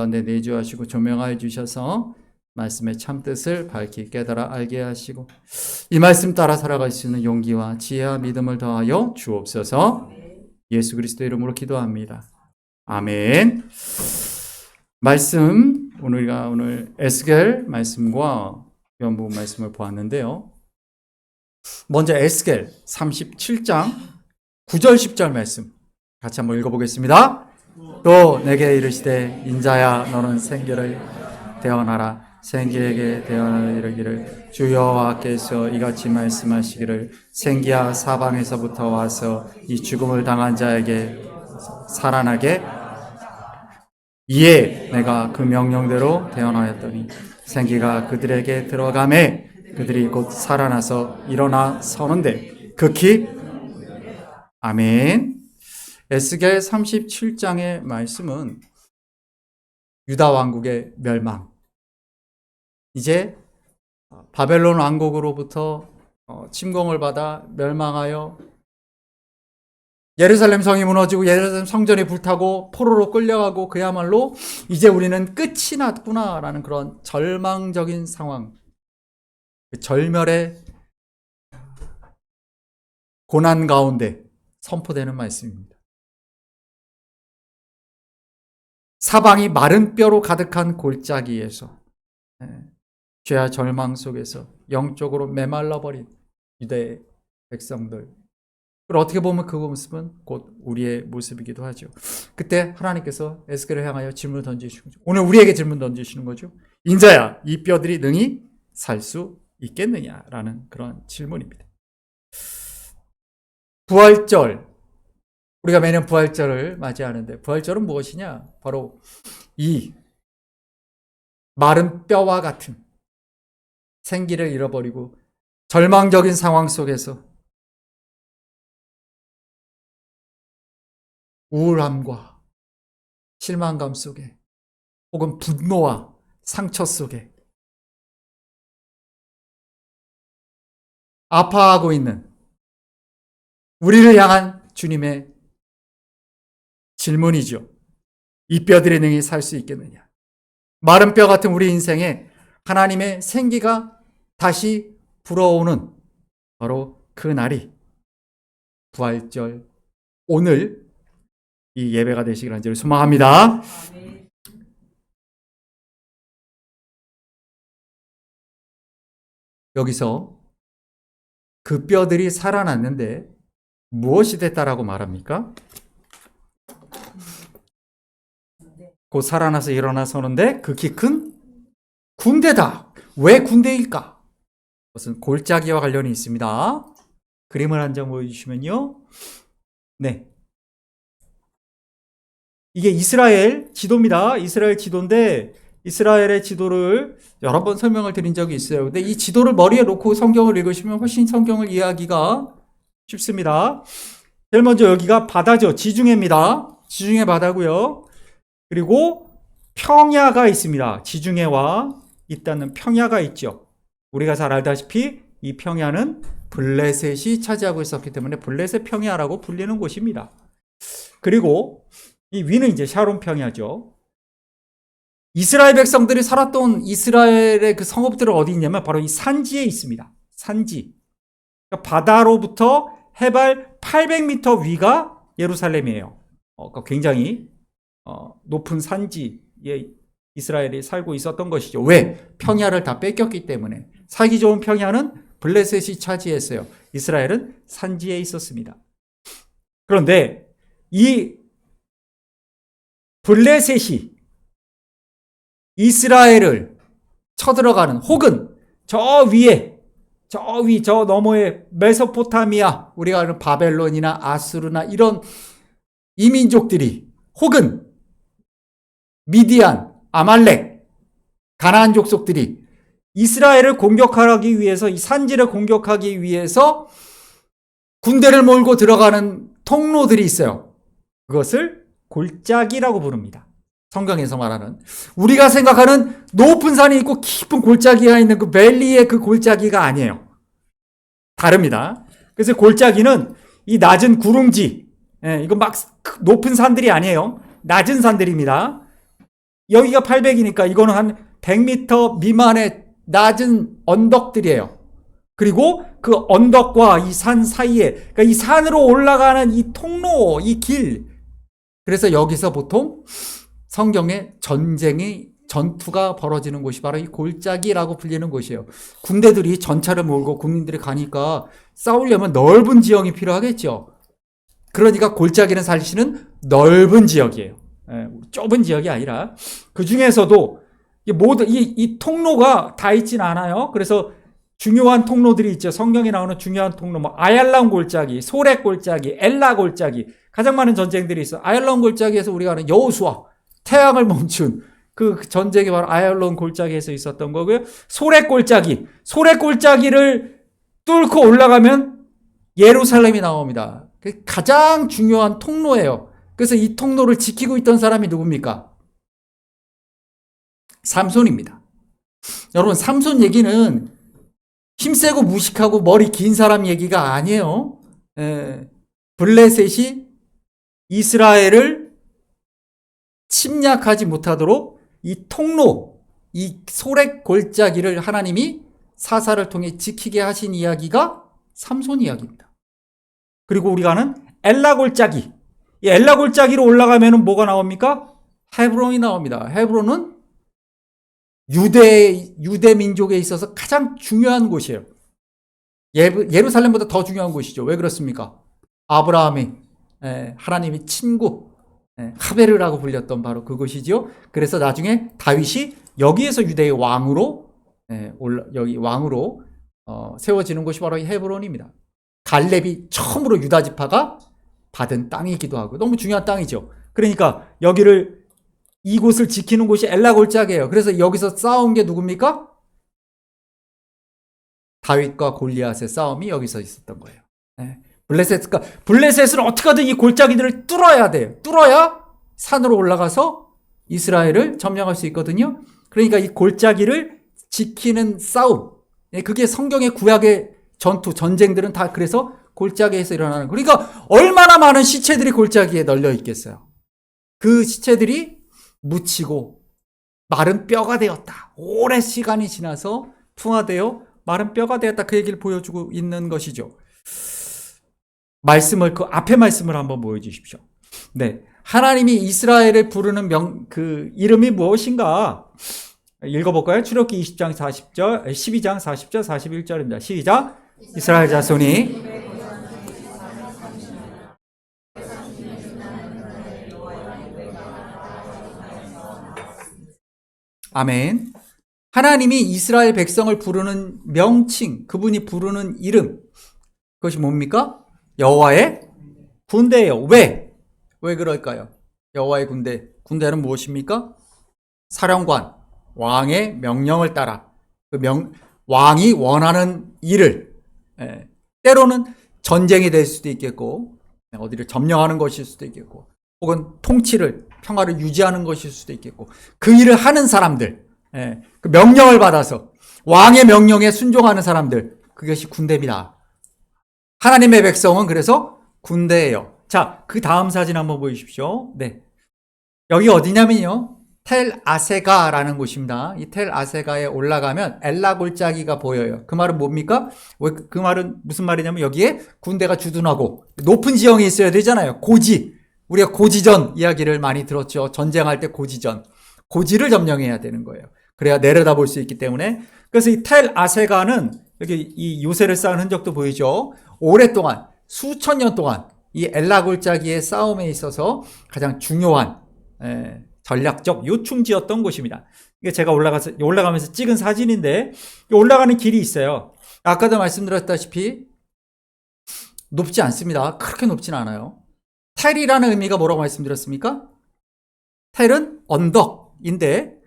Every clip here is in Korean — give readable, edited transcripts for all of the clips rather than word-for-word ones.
가운데 내주하시고 조명하여 주셔서 말씀의 참뜻을 밝히 깨달아 알게 하시고 이 말씀 따라 살아갈 수 있는 용기와 지혜와 믿음을 더하여 주옵소서. 예수 그리스도 이름으로 기도합니다. 아멘. 말씀, 우리가 오늘 에스겔 말씀과 요한복음 말씀을 보았는데요. 먼저 에스겔 37장 9절 10절 말씀 같이 한번 읽어보겠습니다. 또 내게 이르시되 인자야 너는 생기를 대언하라. 생기에게 대언하여 이르기를 주 여호와께서 이같이 말씀하시기를 생기야 사방에서부터 와서 이 죽음을 당한 자에게 살아나게. 이에 내가 그 명령대로 대언하였더니 생기가 그들에게 들어가매 그들이 곧 살아나서 일어나 서는데 극히. 아멘. 에스겔 37장의 말씀은 유다 왕국의 멸망, 이제 바벨론 왕국으로부터 침공을 받아 멸망하여 예루살렘 성이 무너지고 예루살렘 성전이 불타고 포로로 끌려가고 그야말로 이제 우리는 끝이 났구나라는 그런 절망적인 상황, 절멸의 고난 가운데 선포되는 말씀입니다. 사방이 마른 뼈로 가득한 골짜기에서 죄와 절망 속에서 영적으로 메말라버린 유대의 백성들, 그리고 어떻게 보면 그 모습은 곧 우리의 모습이기도 하죠. 그때 하나님께서 에스겔을 향하여 질문을 던지시는 거죠. 오늘 우리에게 질문 던지시는 거죠. 인자야 이 뼈들이 능히 살 수 있겠느냐라는 그런 질문입니다. 부활절, 우리가 매년 부활절을 맞이하는데 부활절은 무엇이냐? 바로 이 마른 뼈와 같은 생기를 잃어버리고 절망적인 상황 속에서 우울함과 실망감 속에 혹은 분노와 상처 속에 아파하고 있는 우리를 향한 주님의 질문이죠. 이 뼈들이 능히 살 수 있겠느냐? 마른 뼈 같은 우리 인생에 하나님의 생기가 다시 불어오는 바로 그 날이 부활절, 오늘 이 예배가 되시길 간절히 소망합니다. 여기서 그 뼈들이 살아났는데 무엇이 됐다라고 말합니까? 곧 살아나서 일어나 서는데 극히 큰 군대다. 왜 군대일까? 그것은 골짜기와 관련이 있습니다. 그림을 한 장 보여주시면요. 네. 이게 이스라엘 지도입니다. 이스라엘 지도인데 이스라엘의 지도를 여러 번 설명을 드린 적이 있어요. 근데 이 지도를 머리에 놓고 성경을 읽으시면 훨씬 성경을 이해하기가 쉽습니다. 제일 먼저 여기가 바다죠. 지중해입니다. 지중해 바다고요. 그리고 평야가 있습니다. 지중해와 있다는 평야가 있죠. 우리가 잘 알다시피 이 평야는 블레셋이 차지하고 있었기 때문에 블레셋 평야라고 불리는 곳입니다. 그리고 이 위는 이제 샤론 평야죠. 이스라엘 백성들이 살았던 이스라엘의 그 성읍들은 어디 있냐면 바로 이 산지에 있습니다. 산지. 그러니까 바다로부터 해발 800m 위가 예루살렘이에요. 그러니까 굉장히 높은 산지에 이스라엘이 살고 있었던 것이죠. 왜? 평야를 다 뺏겼기 때문에. 살기 좋은 평야는 블레셋이 차지했어요. 이스라엘은 산지에 있었습니다. 그런데 이 블레셋이 이스라엘을 쳐들어가는, 혹은 저 위에, 저 너머의 메소포타미아, 우리가 아는 바벨론이나 아수르나 이런 이민족들이, 혹은 미디안, 아말렉, 가나안 족속들이 이스라엘을 공격하기 위해서, 이 산지를 공격하기 위해서 군대를 몰고 들어가는 통로들이 있어요. 그것을 골짜기라고 부릅니다. 성경에서 말하는, 우리가 생각하는 높은 산이 있고 깊은 골짜기가 있는 그 밸리의 그 골짜기가 아니에요. 다릅니다. 그래서 골짜기는 이 낮은 구릉지, 이거 막 높은 산들이 아니에요. 낮은 산들입니다. 여기가 800이니까 이거는 한 100m 미만의 낮은 언덕들이에요. 그리고 그 언덕과 이 산 사이에, 그러니까 이 산으로 올라가는 이 통로, 이 길. 그래서 여기서 보통 성경에 전투가 벌어지는 곳이 바로 이 골짜기라고 불리는 곳이에요. 군대들이 전차를 몰고 국민들이 가니까 싸우려면 넓은 지형이 필요하겠죠. 그러니까 골짜기는 사실은 넓은 지역이에요. 좁은 지역이 아니라. 그 중에서도 이 통로가 다 있진 않아요. 그래서 중요한 통로들이 있죠. 성경에 나오는 중요한 통로, 뭐 아얄람 골짜기, 소렉 골짜기, 엘라 골짜기, 가장 많은 전쟁들이 있어. 아얄람 골짜기에서 우리가 아는 여호수아, 태양을 멈춘 그 전쟁이 바로 아얄론 골짜기에서 있었던 거고요. 소렉 골짜기를 뚫고 올라가면 예루살렘이 나옵니다. 가장 중요한 통로예요. 그래서 이 통로를 지키고 있던 사람이 누굽니까? 삼손입니다. 여러분, 삼손 얘기는 힘세고 무식하고 머리 긴 사람 얘기가 아니에요. 블레셋이 이스라엘을 침략하지 못하도록 이 통로, 이 소렉 골짜기를 하나님이 사사를 통해 지키게 하신 이야기가 삼손 이야기입니다. 그리고 우리가 아는 엘라 골짜기, 이 엘라 골짜기로 올라가면 뭐가 나옵니까? 헤브론이 나옵니다. 헤브론은 유대 민족에 있어서 가장 중요한 곳이에요. 예루살렘보다 더 중요한 곳이죠. 왜 그렇습니까? 아브라함이 하나님의 친구 하베르라고 불렸던 바로 그곳이죠. 그래서 나중에 다윗이 여기에서 유대의 왕으로 여기 왕으로 세워지는 곳이 바로 이 헤브론입니다. 갈렙이 처음으로 유다 지파가 받은 땅이기도 하고 너무 중요한 땅이죠. 그러니까 이곳을 지키는 곳이 엘라 골짜기예요. 그래서 여기서 싸운 게 누굽니까? 다윗과 골리앗의 싸움이 여기서 있었던 거예요. 블레셋을 어떻게든 이 골짜기들을 뚫어야 돼요. 뚫어야 산으로 올라가서 이스라엘을 점령할 수 있거든요. 그러니까 이 골짜기를 지키는 싸움. 그게 성경의 구약의 전쟁들은 다 그래서 골짜기에서 일어나는. 그러니까 얼마나 많은 시체들이 골짜기에 널려 있겠어요. 그 시체들이 묻히고 마른 뼈가 되었다. 오랜 시간이 지나서 풍화되어 마른 뼈가 되었다. 그 얘기를 보여주고 있는 것이죠. 그 앞에 말씀을 한번 보여주십시오. 네. 하나님이 이스라엘을 부르는 그 이름이 무엇인가? 읽어볼까요? 출애굽기 12장 40절, 41절입니다. 시작. 이스라엘 자손이 아멘. 하나님이 이스라엘 백성을 부르는 명칭, 그분이 부르는 이름, 그것이 뭡니까? 여호와의 군대예요. 왜 그럴까요? 여호와의 군대는 무엇입니까? 사령관, 왕의 명령을 따라 왕이 원하는 일을 때로는 전쟁이 될 수도 있겠고 어디를 점령하는 것일 수도 있겠고 혹은 평화를 유지하는 것일 수도 있겠고 그 일을 하는 사람들, 그 명령을 받아서 왕의 명령에 순종하는 사람들, 그것이 군대입니다. 하나님의 백성은 그래서 군대예요. 자, 그 다음 사진 한번 보여주십시오. 네, 여기 어디냐면요, 텔 아세가라는 곳입니다. 이 텔 아세가에 올라가면 엘라 골짜기가 보여요. 그 말은 뭡니까? 그 말은 무슨 말이냐면 여기에 군대가 주둔하고 높은 지형이 있어야 되잖아요. 우리가 고지전 이야기를 많이 들었죠. 전쟁할 때 고지를 점령해야 되는 거예요. 그래야 내려다볼 수 있기 때문에. 그래서 이 텔 아세가는 여기 이 요새를 쌓은 흔적도 보이죠. 오랫동안 수천 년 동안 이 엘라 골짜기의 싸움에 있어서 가장 중요한 전략적 요충지였던 곳입니다. 이게 제가 올라가면서 찍은 사진인데 올라가는 길이 있어요. 아까도 말씀드렸다시피 높지 않습니다. 그렇게 높진 않아요. 텔이라는 의미가 뭐라고 말씀드렸습니까? 텔은 언덕인데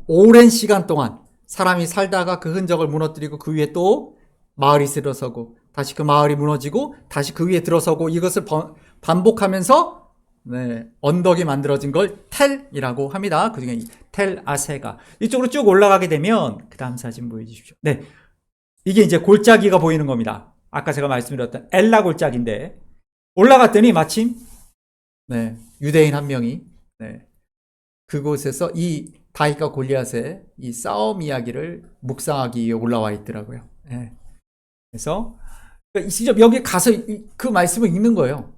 오랜 시간 동안 사람이 살다가 그 흔적을 무너뜨리고 그 위에 또 마을이 들어서고 다시 그 마을이 무너지고 다시 그 위에 들어서고 이것을 반복하면서 언덕이 만들어진 걸 텔이라고 합니다. 그 중에 텔 아세가. 이쪽으로 쭉 올라가게 되면 그 다음 사진 보여주십시오. 네, 이게 이제 골짜기가 보이는 겁니다. 아까 제가 말씀드렸던 엘라 골짜기인데 올라갔더니 마침 유대인 한 명이 그곳에서 이 다윗과 골리앗의 이 싸움 이야기를 묵상하기 위해 올라와 있더라고요. 예. 그래서 직접 여기 가서 그 말씀을 읽는 거예요.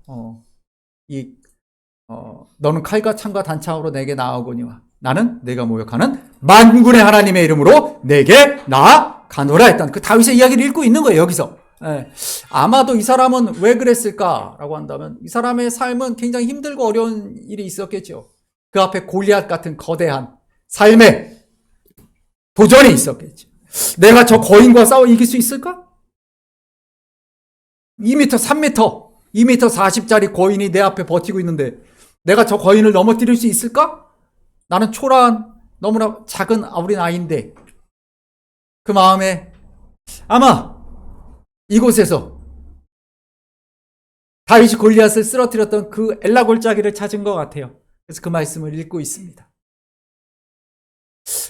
너는 칼과 창과 단창으로 내게 나아오거니와 나는 내가 모욕하는 만군의 하나님의 이름으로 내게 나아가노라 했던 그 다윗의 이야기를 읽고 있는 거예요, 여기서. 예. 아마도 이 사람은 왜 그랬을까라고 한다면 이 사람의 삶은 굉장히 힘들고 어려운 일이 있었겠죠. 그 앞에 골리앗 같은 거대한 삶의 도전이 있었겠죠. 내가 저 거인과 싸워 이길 수 있을까? 2m, 3m, 2m 40짜리 거인이 내 앞에 버티고 있는데 내가 저 거인을 넘어뜨릴 수 있을까? 나는 초라한 너무나 작은 어린 아이인데 그 마음에 아마 이곳에서 다윗이 골리앗을 쓰러뜨렸던 그 엘라 골짜기를 찾은 것 같아요. 그래서 그 말씀을 읽고 있습니다.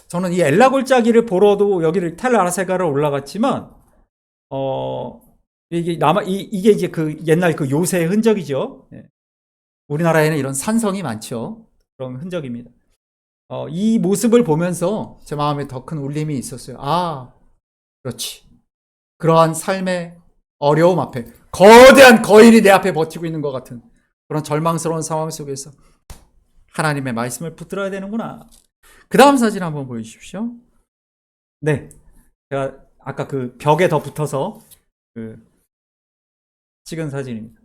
저는 이 엘라 골짜기를 보러도 여기를 텔 아라세가를 올라갔지만 이게 이제 그 옛날 그 요새의 흔적이죠. 우리나라에는 이런 산성이 많죠. 그런 흔적입니다. 이 모습을 보면서 제 마음에 더 큰 울림이 있었어요. 아, 그렇지. 그러한 삶의 어려움 앞에 거대한 거인이 내 앞에 버티고 있는 것 같은 그런 절망스러운 상황 속에서 하나님의 말씀을 붙들어야 되는구나. 그 다음 사진 한번 보여주십시오. 네. 제가 아까 그 벽에 더 붙어서 찍은 사진입니다.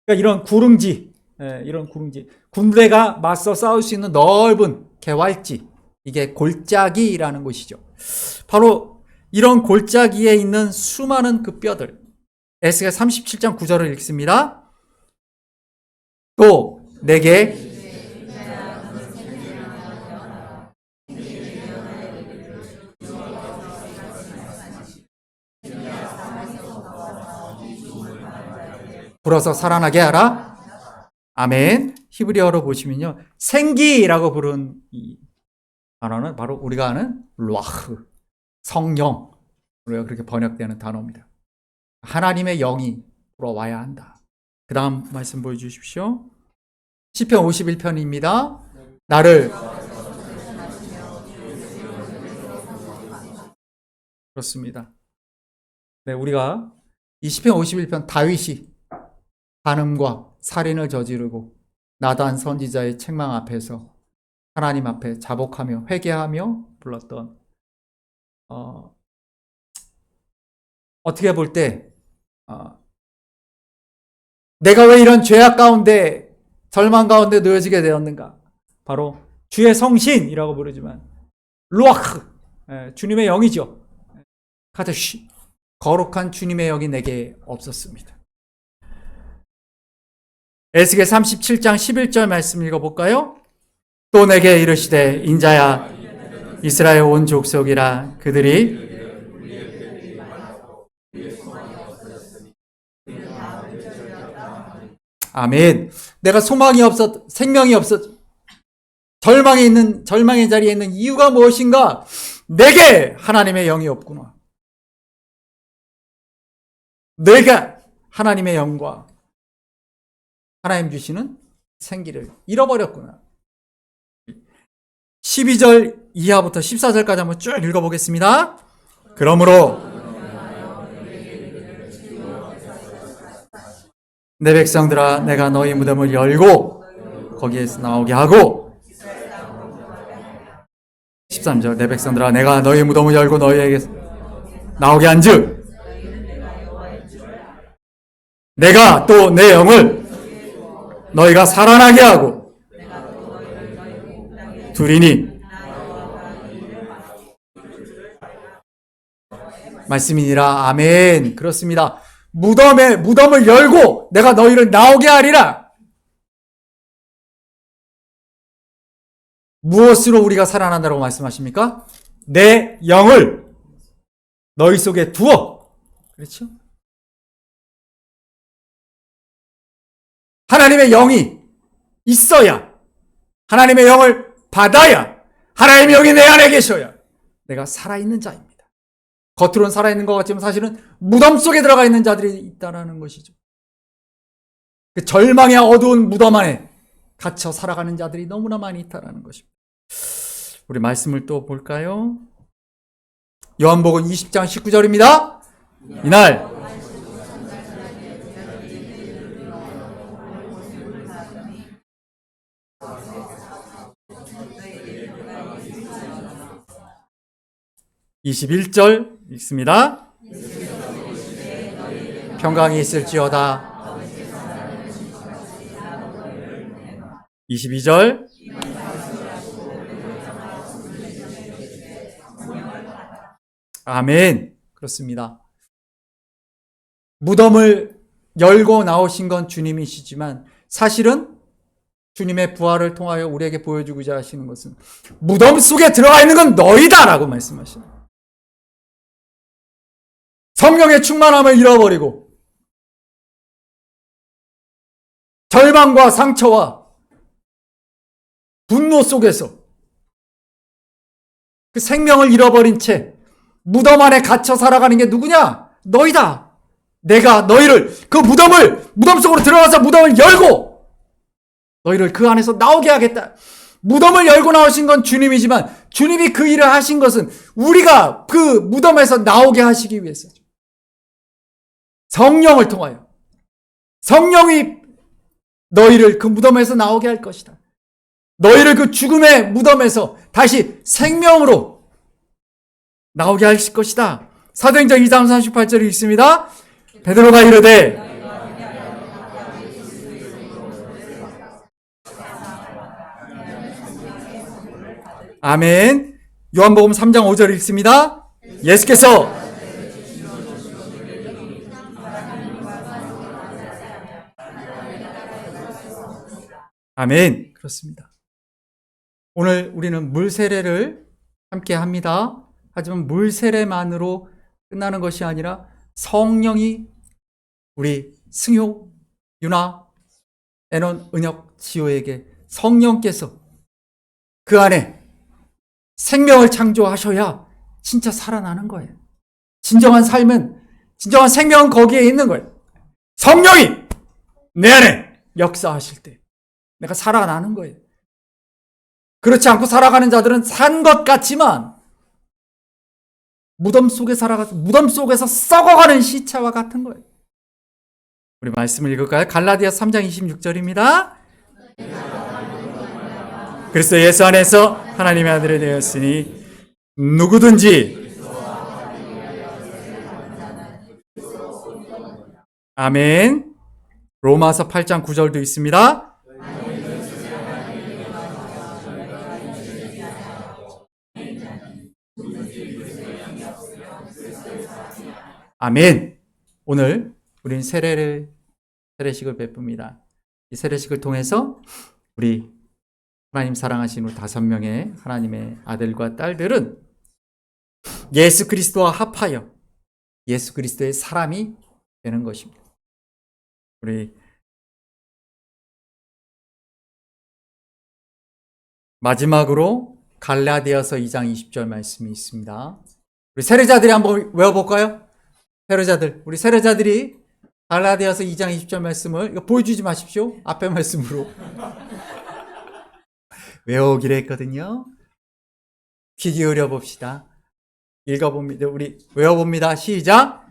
그러니까 이런 구릉지, 이런 구릉지. 군대가 맞서 싸울 수 있는 넓은 개활지. 이게 골짜기라는 곳이죠. 바로 이런 골짜기에 있는 수많은 그 뼈들. 에스겔 37장 9절을 읽습니다. 또 내게 불어서 살아나게 하라. 아멘. 히브리어로 보시면요. 생기라고 부른 이 단어는 바로 우리가 아는 루아흐, 성령. 우리가 그렇게 번역되는 단어입니다. 하나님의 영이 불어와야 한다. 그 다음 말씀 보여주십시오. 시편 51편입니다. 나를 그렇습니다. 네, 우리가 이 시편 51편 다윗이 간음과 살인을 저지르고 나단 선지자의 책망 앞에서 하나님 앞에 자복하며 회개하며 불렀던 어떻게 볼 때 내가 왜 이런 죄악 가운데 절망 가운데 놓여지게 되었는가? 바로 주의 성신이라고 부르지만 루아흐, 주님의 영이죠. 카드시, 거룩한 주님의 영이 내게 없었습니다. 에스겔 37장 11절 말씀 읽어볼까요? 또 내게 이르시되 인자야 이스라엘 온 족속이라 그들이 아멘. 내가 소망이 없었, 생명이 없었, 절망의 자리에 있는 이유가 무엇인가? 내게 하나님의 영이 없구나. 내가 하나님의 영과 하나님 주시는 생기를 잃어버렸구나. 12절 이하부터 14절까지 한번 쭉 읽어보겠습니다. 그러므로 내 백성들아 내가 너희 무덤을 열고 거기에서 나오게 하고 13절 내 백성들아 내가 너희 무덤을 열고 너희에게 나오게 한즉 내가 또 내 영을 너희가 살아나게 하고 두리니 말씀이니라. 아멘. 그렇습니다. 무덤을 열고 내가 너희를 나오게 하리라. 무엇으로 우리가 살아난다고 말씀하십니까? 내 영을 너희 속에 두어. 그렇죠? 하나님의 영이 있어야, 하나님의 영을 받아야, 하나님의 영이 내 안에 계셔야 내가 살아있는 자입니다. 겉으로는 살아있는 것 같지만 사실은 무덤 속에 들어가 있는 자들이 있다는 것이죠. 그 절망의 어두운 무덤 안에 갇혀 살아가는 자들이 너무나 많이 있다라는 것입니다. 우리 말씀을 또 볼까요? 요한복음 20장 19절입니다. 이날 (21절) 읽습니다. 평강이 있을지어다. 22절 아멘. 그렇습니다. 무덤을 열고 나오신 건 주님이시지만 사실은 주님의 부활을 통하여 우리에게 보여주고자 하시는 것은 무덤 속에 들어가 있는 건 너희다라고 말씀하십니다. 성령의 충만함을 잃어버리고 절망과 상처와 분노 속에서 그 생명을 잃어버린 채 무덤 안에 갇혀 살아가는 게 누구냐? 너희다. 내가 너희를 그 무덤 속으로 들어가서 무덤을 열고 너희를 그 안에서 나오게 하겠다. 무덤을 열고 나오신 건 주님이지만 주님이 그 일을 하신 것은 우리가 그 무덤에서 나오게 하시기 위해서죠. 성령을 통하여 성령이 너희를 그 무덤에서 나오게 할 것이다. 너희를 그 죽음의 무덤에서 다시 생명으로 나오게 하실 것이다. 사도행전 2장 38절이 있습니다. 베드로가 이르되 아멘. 요한복음 3장 5절 읽습니다. 예수께서 아멘. 그렇습니다. 오늘 우리는 물 세례를 함께 합니다. 하지만 물 세례만으로 끝나는 것이 아니라 성령이 우리 승효, 유나, 애논, 은혁, 지호에게 성령께서 그 안에 생명을 창조하셔야 진짜 살아나는 거예요. 진정한 삶은, 진정한 생명은 거기에 있는 거예요. 성령이 내 안에 역사하실 때 내가 살아나는 거예요. 그렇지 않고 살아가는 자들은 산 것 같지만 무덤 속에 살아가서 무덤 속에서 썩어가는 시체와 같은 거예요. 우리 말씀을 읽을까요? 갈라디아서 3장 26절입니다. 그리스도 예수 안에서 하나님의 아들이 되었으니 누구든지 아멘. 로마서 8장 9절도 있습니다. 아멘. 오늘 우리는 세례식을 베풉니다. 이 세례식을 통해서 우리 하나님 사랑하신 우리 5명의 하나님의 아들과 딸들은 예수 그리스도와 합하여 예수 그리스도의 사람이 되는 것입니다. 우리 마지막으로 갈라디아서 2장 20절 말씀이 있습니다. 우리 세례자들이 한번 외워볼까요? 우리 세례자들이 갈라디아서 2장 20절 말씀을 이거 보여주지 마십시오. 앞에 말씀으로 외우기로 했거든요. 귀 기울여 봅시다. 읽어봅니다. 우리 외워봅니다. 시작.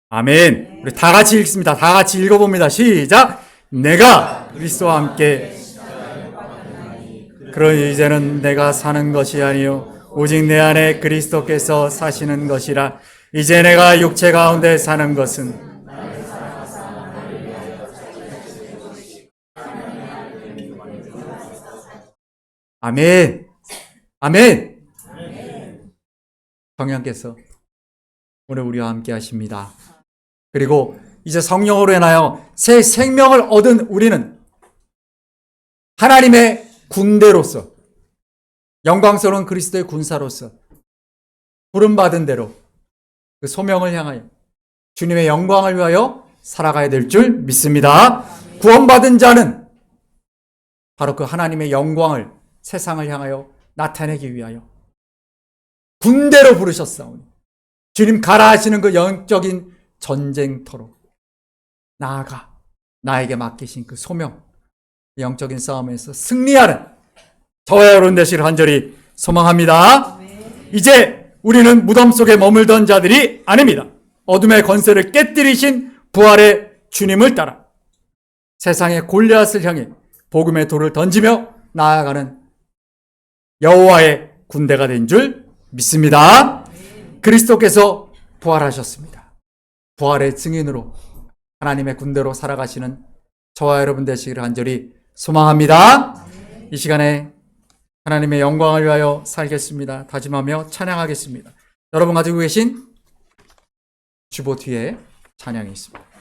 아멘. 우리 다 같이 읽습니다. 다 같이 읽어봅니다. 시작. 내가 그리스도와 함께 그러니 이제는 내가 사는 것이 아니요 오직 내 안에 그리스도께서 사시는 것이라. 이제 내가 육체 가운데 사는 것은 아멘. 아멘. 성령께서 오늘 우리와 함께 하십니다. 그리고 이제 성령으로 인하여 새 생명을 얻은 우리는 하나님의 군대로서 영광스러운 그리스도의 군사로서 부름받은 대로 그 소명을 향하여 주님의 영광을 위하여 살아가야 될 줄 믿습니다. 구원받은 자는 바로 그 하나님의 영광을 세상을 향하여 나타내기 위하여 군대로 부르셨사오니 주님 가라 하시는 그 영적인 전쟁터로 나아가 나에게 맡기신 그 소명, 영적인 싸움에서 승리하는 저와 여러분 되시기를 간절히 소망합니다. 이제 우리는 무덤 속에 머물던 자들이 아닙니다. 어둠의 권세를 깨뜨리신 부활의 주님을 따라 세상의 골리앗을 향해 복음의 돌을 던지며 나아가는 여호와의 군대가 된 줄 믿습니다. 그리스도께서 부활하셨습니다. 부활의 증인으로 하나님의 군대로 살아가시는 저와 여러분 되시기를 간절히 소망합니다. 이 시간에 하나님의 영광을 위하여 살겠습니다. 다짐하며 찬양하겠습니다. 여러분 가지고 계신 주보 뒤에 찬양이 있습니다.